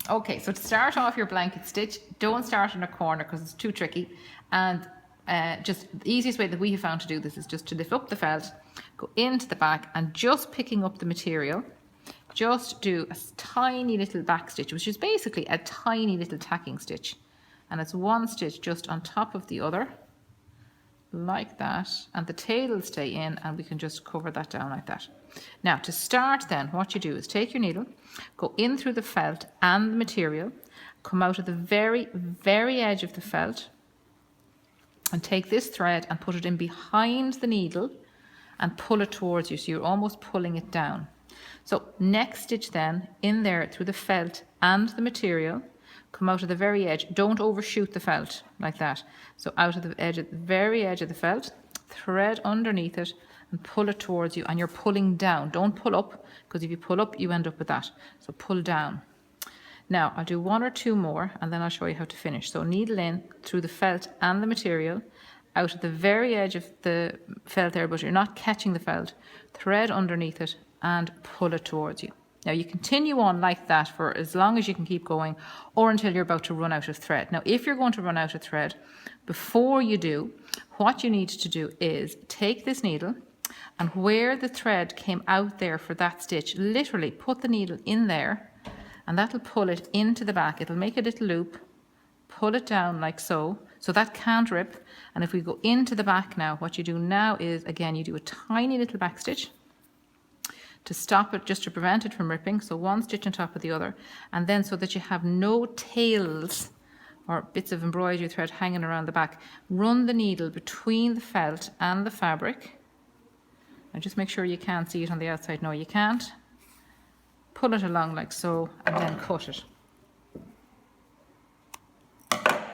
Okay, so to start off your blanket stitch, don't start in a corner because it's too tricky. And just the easiest way that we have found to do this is just to lift up the felt, go into the back, and just picking up the material, just do a tiny little back stitch, which is basically a tiny little tacking stitch. And it's one stitch just on top of the other, like that, and the tail will stay in, and we can just cover that down like that. Now to start then, what you do is take your needle, go in through the felt and the material, come out of the very edge of the felt, and take this thread and put it in behind the needle and pull it towards you, so you're almost pulling it down. So next stitch then, in there through the felt and the material, come out of the very edge. Don't overshoot the felt like that. So out of the edge, at the very edge of the felt, thread underneath it and pull it towards you, and you're pulling down. Don't pull up, because if you pull up, you end up with that. So pull down. Now I'll do one or two more and then I'll show you how to finish. So needle in through the felt and the material, out of the very edge of the felt there, but you're not catching the felt, thread underneath it and pull it towards you. Now you continue on like that for as long as you can keep going, or until you're about to run out of thread. Now if you're going to run out of thread, before you do, what you need to do is take this needle, and where the thread came out there for that stitch, literally put the needle in there, and that'll pull it into the back. It'll make a little loop, pull it down like so, so that can't rip. And if we go into the back now, what you do now is, again, you do a tiny little back stitch to stop it, just to prevent it from ripping. So one stitch on top of the other, and then so that you have no tails or bits of embroidery thread hanging around the back, run the needle between the felt and the fabric. And just make sure you can see it on the outside. No, you can't. Pull it along like so, and then cut it.